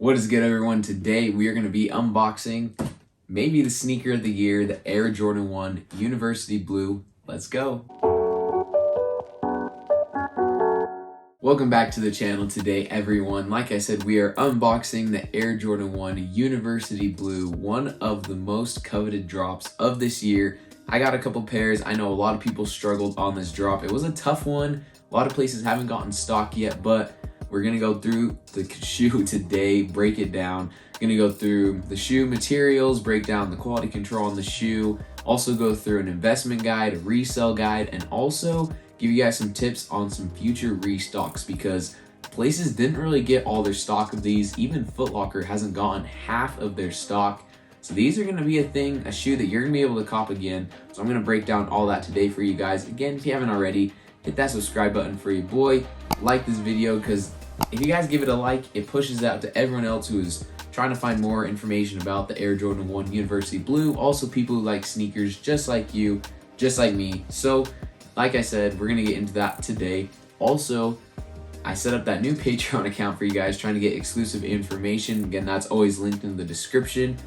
What is good, everyone? Today we are going to be unboxing maybe the sneaker of the year, the Air Jordan 1 University Blue. Let's go. Welcome back to the channel today, everyone. Like I said, we are unboxing the Air Jordan 1 University Blue, one of the most coveted drops of this year. I got a couple pairs. I know a lot of people struggled on this drop. It was a tough one. A lot of places haven't gotten stock yet, but we're gonna go through the shoe today, break it down. Gonna go through the shoe materials, break down the quality control on the shoe, also go through an investment guide, a resale guide, and also give you guys some tips on some future restocks because places didn't really get all their stock of these. Even Foot Locker hasn't gotten half of their stock. So these are gonna be a shoe that you're gonna be able to cop again. So I'm gonna break down all that today for you guys. Again, if you haven't already, hit that subscribe button for your boy. Like this video because if you guys give it a like, it pushes it out to everyone else who is trying to find more information about the Air Jordan 1 University Blue. Also people who like sneakers just like you, just like me. So like I said, we're gonna get into that today. Also, I set up that new Patreon account for you guys trying to get exclusive information. Again, that's always linked in the description.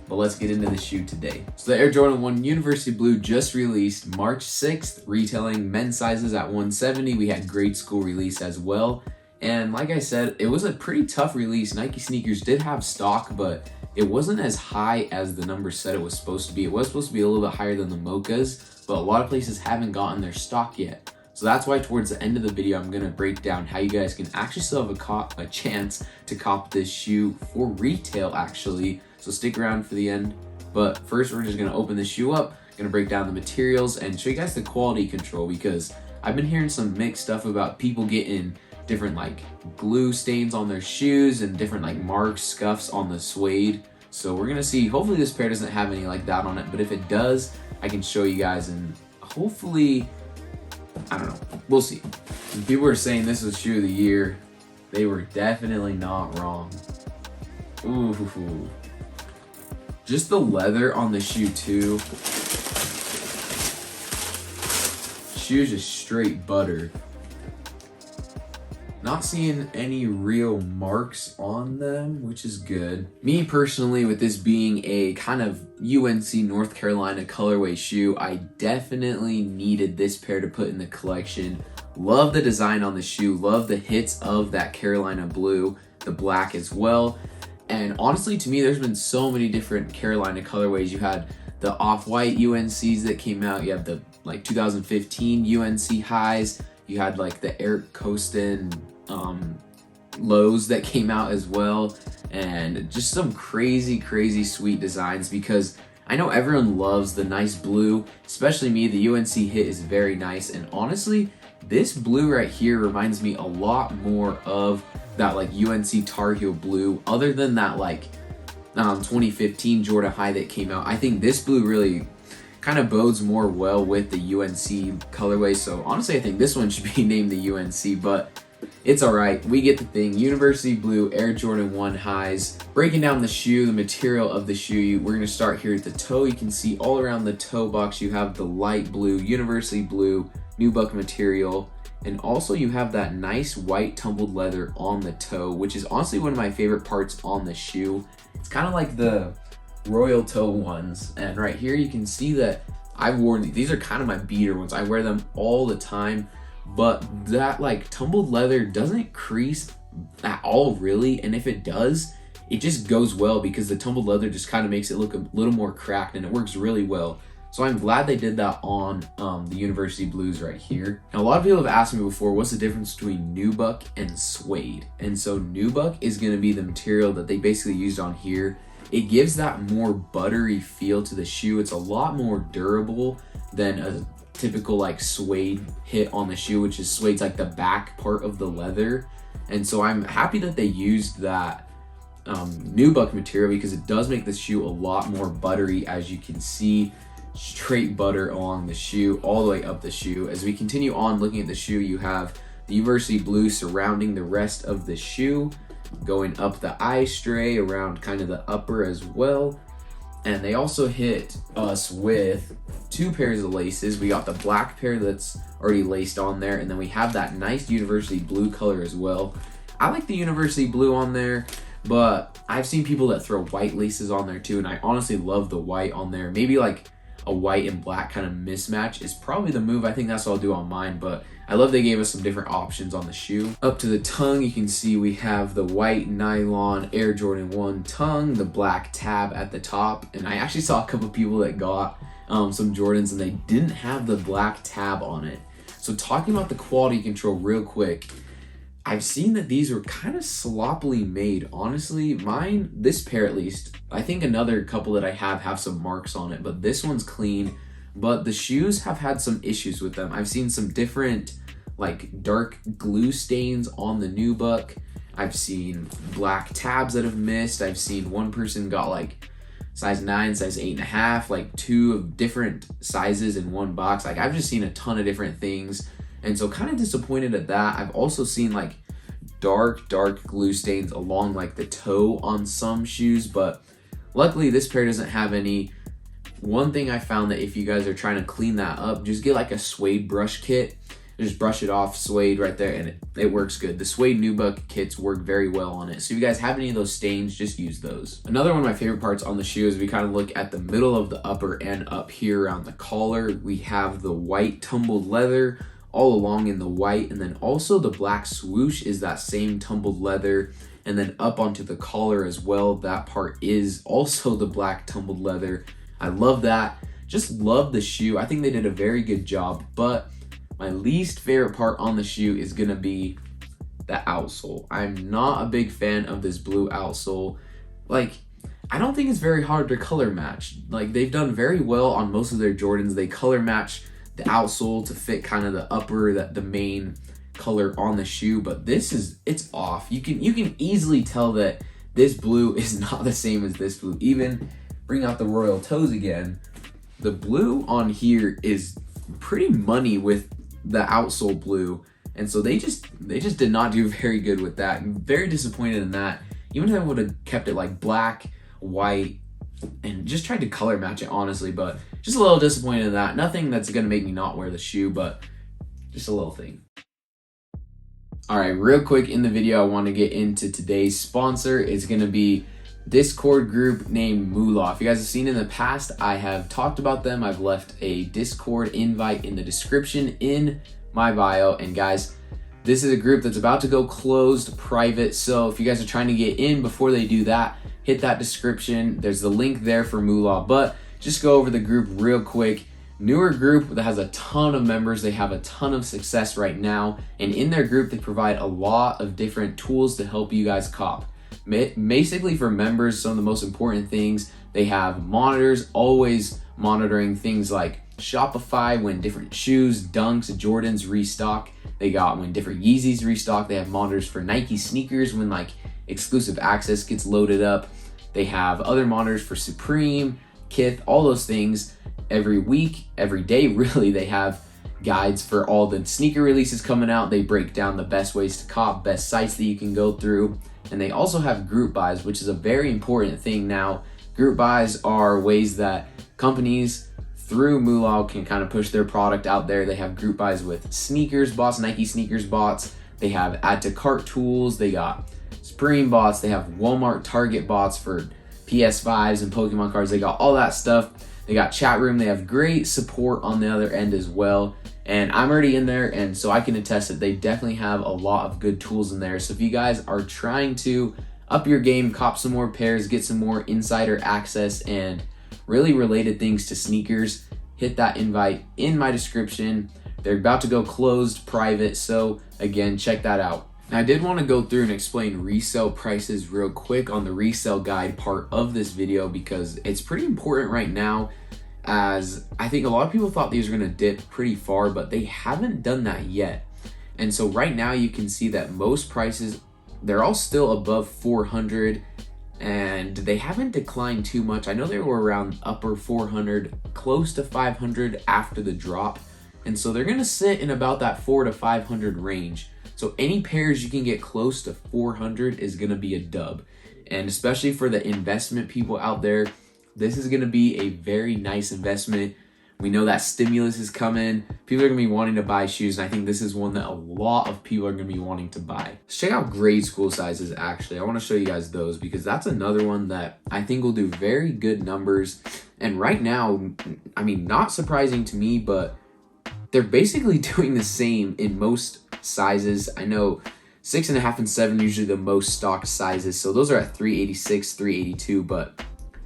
But let's get into the shoe today. So the Air Jordan 1 University Blue just released March 6th, retailing men's sizes at 170. We had grade school release as well. And like I said, it was a pretty tough release. Nike sneakers did have stock, but it wasn't as high as the number said it was supposed to be. It was supposed to be a little bit higher than the Mochas, but a lot of places haven't gotten their stock yet. So that's why towards the end of the video, I'm gonna break down how you guys can actually still have a chance to cop this shoe for retail actually. So stick around for the end. But first, we're just gonna open the shoe up, gonna break down the materials and show you guys the quality control because I've been hearing some mixed stuff about people getting different like glue stains on their shoes and different like marks, scuffs on the suede. So we're gonna see, hopefully this pair doesn't have any like that on it, but if it does, I can show you guys and hopefully, I don't know, we'll see. When people were saying this was shoe of the year, they were definitely not wrong. Ooh. Just the leather on the shoe too. Shoe's just straight butter. Not seeing any real marks on them, which is good. Me personally, with this being a kind of UNC North Carolina colorway shoe, I definitely needed this pair to put in the collection. Love the design on the shoe, love the hits of that Carolina blue, the black as well. And honestly, to me, there's been so many different Carolina colorways. You had the off-white UNCs that came out, you have the like 2015 UNC highs, you had like the Eric Koston lows that came out as well, and just some crazy sweet designs because I know everyone loves the nice blue, especially me. The UNC hit is very nice, and honestly this blue right here reminds me a lot more of that like UNC Tar Heel blue, other than that like 2015 Jordan high that came out. I think this blue really kind of bodes more well with the UNC colorway, so honestly I think this one should be named the UNC, but it's all right. We get the thing. University Blue Air Jordan 1 highs. Breaking down the shoe, the material of the shoe, we're going to start here at the toe. You can see all around the toe box, you have the light blue, University Blue, nubuck material. And also you have that nice white tumbled leather on the toe, which is honestly one of my favorite parts on the shoe. It's kind of like the royal toe ones. And right here you can see that I've worn these. These are kind of my beater ones. I wear them all the time. But that like tumbled leather doesn't crease at all really, and if it does, it just goes well because the tumbled leather just kind of makes it look a little more cracked and it works really well. So I'm glad they did that on the University Blues right here. Now a lot of people have asked me before, what's the difference between nubuck and suede? And so nubuck is going to be the material that they basically used on here. It gives that more buttery feel to the shoe. It's a lot more durable than a typical like suede hit on the shoe, which is suede's like the back part of the leather. And so I'm happy that they used that nubuck material because it does make the shoe a lot more buttery. As you can see, straight butter along the shoe all the way up the shoe. As we continue on looking at the shoe, you have the University Blue surrounding the rest of the shoe, going up the eye stray around kind of the upper as well. And they also hit us with two pairs of laces. We got the black pair that's already laced on there, and then we have that nice University Blue color as well. I like the University Blue on there, but I've seen people that throw white laces on there too, and I honestly love the white on there. Maybe like a white and black kind of mismatch is probably the move. I think that's what I'll do on mine, but I love they gave us some different options on the shoe. Up to the tongue, you can see we have the white nylon Air Jordan 1 tongue, the black tab at the top, and I actually saw a couple people that got some Jordans and they didn't have the black tab on it. So talking about the quality control real quick, I've seen that these were kind of sloppily made. Honestly, mine, this pair at least, I think another couple that I have some marks on it, but this one's clean. But the shoes have had some issues with them. I've seen some different like dark glue stains on the nubuck. I've seen black tabs that have missed. I've seen one person got like size 9, size 8.5, like 2 different sizes in one box. Like I've just seen a ton of different things. And so kind of disappointed at that. I've also seen like dark glue stains along like the toe on some shoes, but luckily this pair doesn't have any. One thing I found that if you guys are trying to clean that up, just get like a suede brush kit. Just brush it off, suede right there, and it works good. The suede nubuck kits work very well on it. So if you guys have any of those stains, just use those. Another one of my favorite parts on the shoe is we kind of look at the middle of the upper and up here around the collar. We have the white tumbled leather all along in the white, and then also the black swoosh is that same tumbled leather, and then up onto the collar as well, that part is also the black tumbled leather. I love that. Just love the shoe. I think they did a very good job, but my least favorite part on the shoe is gonna be the outsole. I'm not a big fan of this blue outsole. Like, I don't think it's very hard to color match. Like, they've done very well on most of their Jordans. They color match the outsole to fit kind of the upper, the main color on the shoe, but it's off. You can easily tell that this blue is not the same as this blue. Even bring out the royal toes again. The blue on here is pretty money with the outsole blue, and so they just did not do very good with that. I'm very disappointed in that. Even if I would have kept it like black, white, and just tried to color match it honestly, but just a little disappointed in that. Nothing that's gonna make me not wear the shoe, but just a little thing. All right, real quick in the video, I want to get into today's sponsor. It's gonna be Discord group named Moolah. If you guys have seen in the past, I have talked about them. I've left a Discord invite in the description in my bio. And guys, this is a group that's about to go closed private. So if you guys are trying to get in before they do that, hit that description. There's the link there for Moolah. But just go over the group real quick. Newer group that has a ton of members. They have a ton of success right now. And in their group, they provide a lot of different tools to help you guys cop. Basically for members, some of the most important things, they have monitors, always monitoring things like Shopify when different shoes, Dunks, Jordans restock. They got when different Yeezys restock. They have monitors for Nike sneakers when like exclusive access gets loaded up. They have other monitors for Supreme, Kith, all those things. Every week, every day really, they have guides for all the sneaker releases coming out. They break down the best ways to cop, best sites that you can go through. And they also have group buys, which is a very important thing now. Group buys are ways that companies through Moolah can kind of push their product out there. They have group buys with sneakers bots, Nike sneakers bots. They have add to cart tools. They got Supreme bots. They have Walmart Target bots for PS5s and Pokemon cards. They got all that stuff. They got chat room. They have great support on the other end as well. And I'm already in there, and so I can attest that they definitely have a lot of good tools in there. So if you guys are trying to up your game, cop some more pairs, get some more insider access and really related things to sneakers, hit that invite in my description. They're about to go closed private, so again, check that out. Now, I did want to go through and explain resale prices real quick on the resale guide part of this video because it's pretty important right now, as I think a lot of people thought these were going to dip pretty far, but they haven't done that yet. And so right now you can see that most prices, they're all still above 400 and they haven't declined too much. I know they were around upper 400, close to 500 after the drop. And so they're going to sit in about that 400 to 500 range. So any pairs you can get close to 400 is going to be a dub. And especially for the investment people out there, this is going to be a very nice investment. We know that stimulus is coming. People are going to be wanting to buy shoes, and I think this is one that a lot of people are going to be wanting to buy. Let's check out grade school sizes, actually. I want to show you guys those because that's another one that I think will do very good numbers. And right now, I mean, not surprising to me, but they're basically doing the same in most sizes. I know 6.5 and 7 usually the most stocked sizes, so those are at 386, 382, but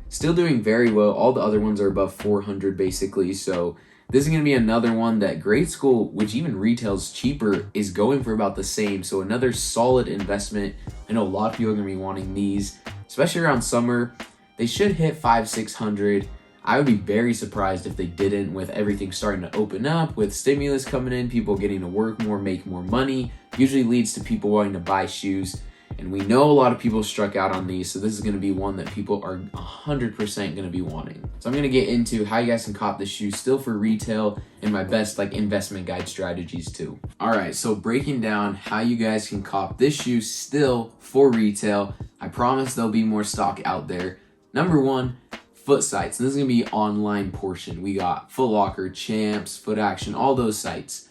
still doing very well. All the other ones are above 400 basically, so this is going to be another one that grade school, which even retails cheaper, is going for about the same. So another solid investment. I know a lot of people are going to be wanting these, especially around summer. They should hit 500-600. I would be very surprised if they didn't, with everything starting to open up, with stimulus coming in, people getting to work more, make more money, usually leads to people wanting to buy shoes. And we know a lot of people struck out on these, so this is going to be one that people are 100% going to be wanting. So I'm going to get into how you guys can cop this shoe still for retail and my best investment guide strategies too. All right, so breaking down how you guys can cop this shoe still for retail. I promise there'll be more stock out there. Number one, foot sites. And this is going to be online portion. We got Foot Locker, Champs, Foot Action, all those sites.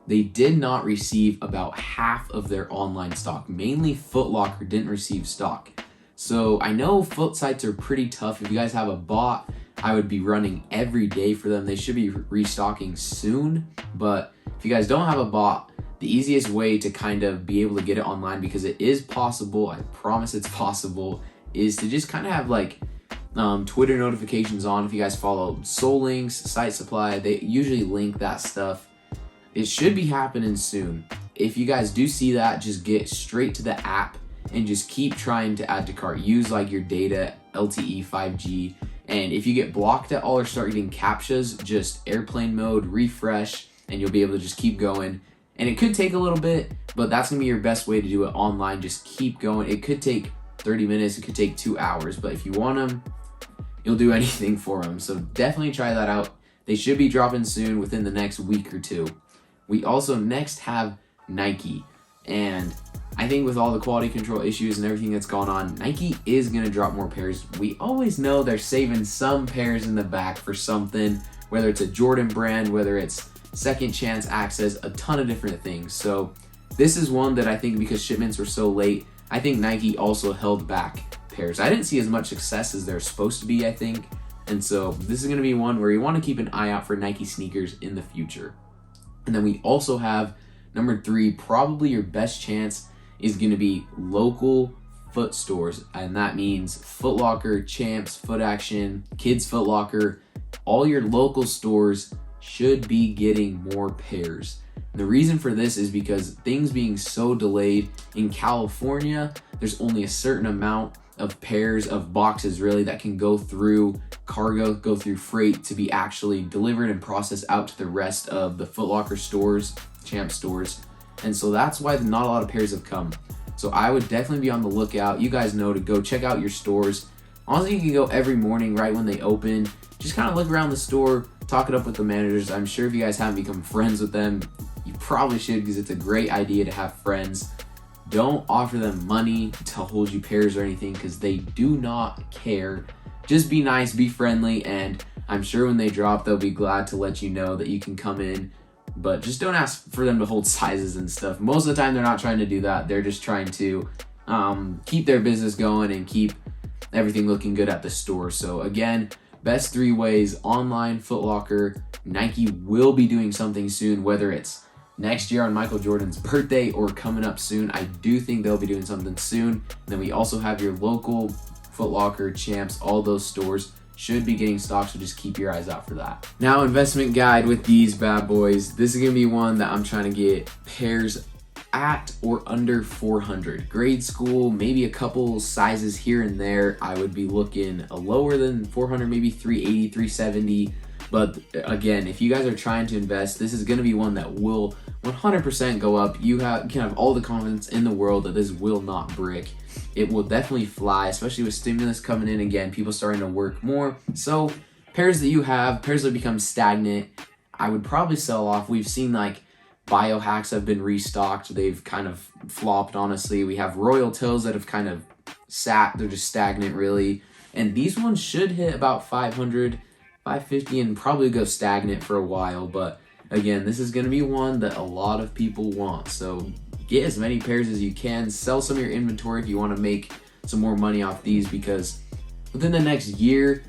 They did not receive about half of their online stock. Mainly Foot Locker didn't receive stock. So I know foot sites are pretty tough. If you guys have a bot, I would be running every day for them. They should be restocking soon. But if you guys don't have a bot, the easiest way to kind of be able to get it online, because it is possible, I promise it's possible, is to just kind of have Twitter notifications on. If you guys follow Soul Links, Site Supply, they usually link that stuff. It should be happening soon. If you guys do see that, just get straight to the app and just keep trying to add to cart. Use your data, LTE, 5G. And if you get blocked at all or start getting CAPTCHAs, just airplane mode, refresh, and you'll be able to just keep going. And it could take a little bit, but that's gonna be your best way to do it online. Just keep going. It could take 30 minutes, it could take 2 hours, but if you want them, you'll do anything for them. So definitely try that out. They should be dropping soon within the next week or two. We also next have Nike, and I think with all the quality control issues and everything that's gone on, Nike is going to drop more pairs. We always know they're saving some pairs in the back for something, whether it's a Jordan brand, whether it's second chance access, a ton of different things. So this is one that I think, because shipments were so late, I think Nike also held back pairs. I didn't see as much success as they're supposed to be, I think. And so this is going to be one where you want to keep an eye out for Nike sneakers in the future. And then we also have number 3, probably your best chance is going to be local foot stores. And that means Foot Locker, Champs, Foot Action, Kids Foot Locker. All your local stores should be getting more pairs. And the reason for this is because things being so delayed in California, there's only a certain amount of pairs of boxes really that can go through cargo, go through freight to be actually delivered and processed out to the rest of the Foot Locker stores, Champ stores. And so that's why not a lot of pairs have come. So I would definitely be on the lookout. You guys know to go check out your stores. Honestly, you can go every morning right when they open. Just kind of look around the store, talk it up with the managers. I'm sure if you guys haven't become friends with them, you probably should, because it's a great idea to have friends. Don't offer them money to hold you pairs or anything, because they do not care. Just be nice, be friendly, and I'm sure when they drop, they'll be glad to let you know that you can come in. But just don't ask for them to hold sizes and stuff. Most of the time, they're not trying to do that. They're just trying to keep their business going and keep everything looking good at the store. So again, best 3 ways: online, Foot Locker. Nike will be doing something soon, whether it's next year on Michael Jordan's birthday or coming up soon. I do think they'll be doing something soon. And then we also have your local Foot Locker, Champs, all those stores should be getting stock, so just keep your eyes out for that. Now, investment guide with these bad boys. This is gonna be one that I'm trying to get pairs at or under 400. Grade school, maybe a couple sizes here and there. I would be looking lower than 400, maybe 380, 370. But again, if you guys are trying to invest, this is going to be one that will 100% go up. You can have all the confidence in the world that this will not break. It will definitely fly, especially with stimulus coming in again, people starting to work more. So pairs that you have, pairs that become stagnant, I would probably sell off. We've seen Biohacks have been restocked. They've kind of flopped, honestly. We have Royal Tills that have kind of sat. They're just stagnant, really. And these ones should hit about 500. $550 and probably go stagnant for a while. But again, this is going to be one that a lot of people want. So get as many pairs as you can. Sell some of your inventory if you want to make some more money off these, because within the next year,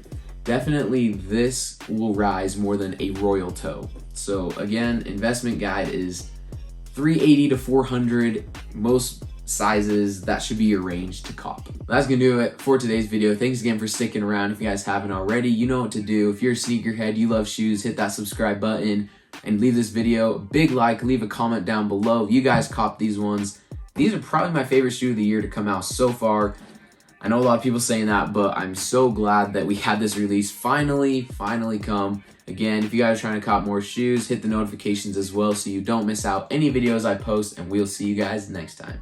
definitely this will rise more than a Royal Toe. So again, investment guide is 380 to 400, most sizes. That should be your range to cop. That's gonna do it for today's video. Thanks again for sticking around. If you guys haven't already, you know what to do. If you're a sneakerhead, you love shoes, hit that subscribe button and leave this video a big like, leave a comment down below if you guys cop these ones. These are probably my favorite shoe of the year to come out so far. I know a lot of people saying that, but I'm so glad that we had this release finally come. Again, if you guys are trying to cop more shoes, hit the notifications as well so you don't miss out any videos I post, and we'll see you guys next time.